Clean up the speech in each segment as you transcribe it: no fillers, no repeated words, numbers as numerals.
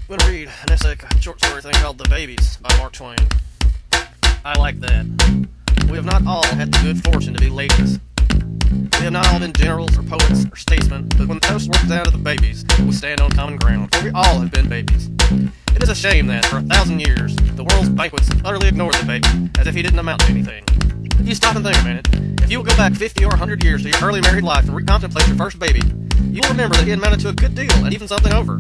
I'm going to read an essay, a short story thing called The Babies by Mark Twain. I like that. We have not all had the good fortune to be ladies. We have not all been generals or poets or statesmen, but when the toast works down to the babies, we stand on common ground, for we all have been babies. It is a shame that, for 1,000 years, the world's banquets utterly ignored the baby, as if he didn't amount to anything. If you stop and think a minute, if you will go back 50 or 100 years to your early married life and recontemplate your first baby, you will remember that he had amounted to a good deal, and even something over.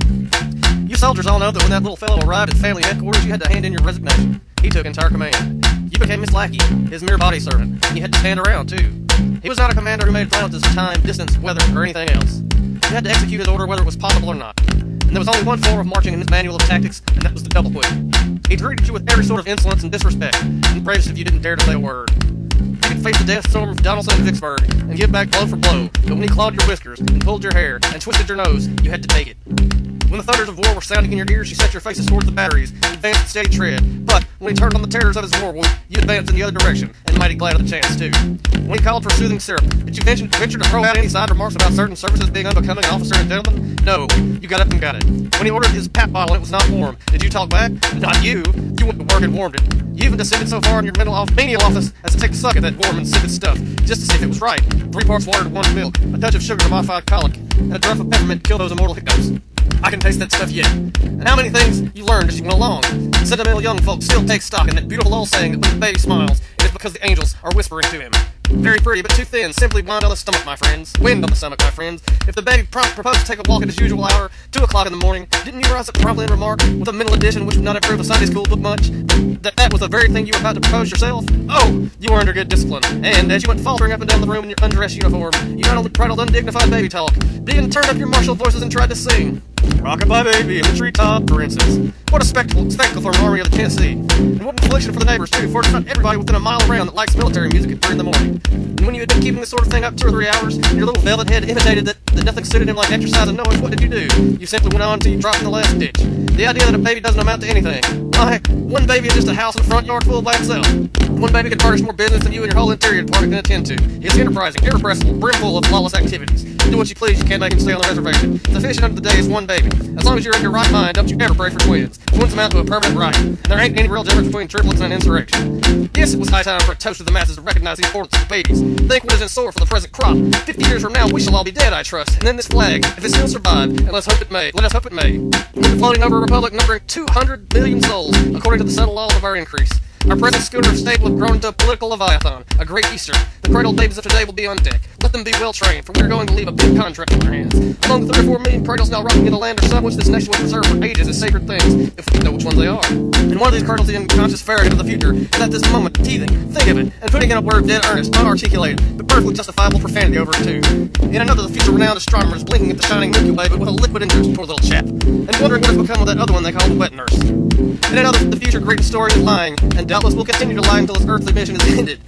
You soldiers all know that when that little fellow arrived at family headquarters, you had to hand in your resignation. He took entire command. You became his lackey, his mere body servant, and you had to stand around, too. He was not a commander who made allowances for time, distance, weather, or anything else. You had to execute his order whether it was possible or not. And there was only one form of marching in his manual of tactics, and that was the double quick. He treated you with every sort of insolence and disrespect, and praised if you didn't dare to say a word. You could face the death storm of Donaldson and Vicksburg, and give back blow for blow, but when he clawed your whiskers, and pulled your hair, and twisted your nose, you had to take it. When the thunders of war were sounding in your ears, you set your faces towards the batteries, advanced with steady tread. But when he turned on the terrors of his war whoop, you advanced in the other direction, and mighty glad of the chance, too. When he called for soothing syrup, did you venture to throw out any side remarks about certain services being unbecoming officer and gentleman? No, you got up and got it. When he ordered his pap bottle and it was not warm, did you talk back? Not you. You went to work and warmed it. You even descended so far in your menial office as to take a suck at that warm, insipid stuff, just to see if it was right. 3 parts water to 1 milk, a touch of sugar to modify colic, and a drop of peppermint to kill those immortal hiccups. I can taste that stuff yet. And how many things you learned as you went along. Sentimental young folks still take stock in that beautiful old saying that when the baby smiles, it is because the angels are whispering to him. Very pretty, but too thin. Simply blind on the stomach, my friends. Wind on the stomach, my friends. If the baby proposed to take a walk at his usual hour, 2 o'clock in the morning, didn't you rise up promptly and remark, with a mental addition which would not improve a Sunday school book much, that was the very thing you were about to propose yourself? Oh, you were under good discipline. And as you went faltering up and down the room in your undress uniform, you not only prattled undignified baby talk, but even turned up your martial voices and tried to sing. Rock-a-bye baby in the treetop, for instance. What a spectacle for an army of the Tennessee. And what an affliction for the neighbors, too, for it's not everybody within a mile around that likes military music at 3 in the morning. And when you had been keeping this sort of thing up 2 or 3 hours, and your little velvet head imitated that nothing suited him like exercise and noise, what did you do? You simply went on till you dropped in the last ditch. The idea that a baby doesn't amount to anything. Why, one baby is just a house and front yard full by itself. One baby can furnish more business than you and your whole interior department can attend to. He's enterprising, irrepressible, brimful of lawless activities. Do what you please, you can't make him stay on the reservation. Sufficient unto the day is one baby. As long as you're in your right mind, don't you ever pray for twins. Twins amount to a permanent right, and there ain't any real difference between triplets and an insurrection. Yes, it was high time for a toast to the masses to recognize the importance of babies. Think what is in store for the present crop. 50 years from now, we shall all be dead, I trust. And then this flag, if it still survived, and let us hope it may, will be floating over a republic numbering 200 million souls, according to the settled laws of our increase. Our present schooner of state will have grown into a political leviathan, a great Easter. The cradled babies of today will be on deck. Let them be well trained, for we are going to leave a big contract in their hands. Among the 3 or 4 million cradles now rocking in the land or sun which this nation was reserved for ages as sacred things, if we know which ones they are. And one of these cradles the unconscious ferret into the future is at this moment teething, think of it, and putting in a word dead earnest, not articulated, but perfectly justifiable profanity over it too. In another, the future renowned astronomer is blinking at the shining Milky Way, but with a liquid interest, poor little chap, and wondering what has become of that other one they call the wet nurse. In another, the future great historian is lying, and doubtless will continue to lie until his earthly mission is ended.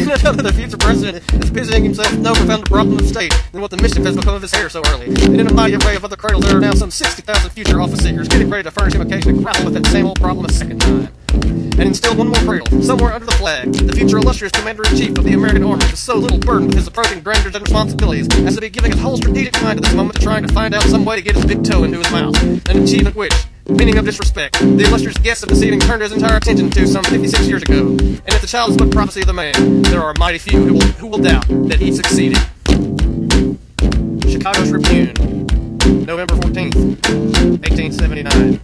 In another, the future president is busying himself with no profounder problem of state than what the mischief has become of his hair so early. And in a mighty array of other cradles, there are now some 60,000 future office seekers getting ready to furnish him occasion to grapple with that same old problem a second time. And in still one more cradle, somewhere under the flag, the future illustrious commander-in-chief of the American Army is so little burdened with his approaching grandeurs and responsibilities as to be giving his whole strategic mind at this moment to trying to find out some way to get his big toe into his mouth, an achievement which, meaning of disrespect, the illustrious guest of this evening turned his entire attention to some 56 years ago. And if the child is but prophecy of the man, there are mighty few who will doubt that he succeeded. Chicago Tribune, November 14th, 1879.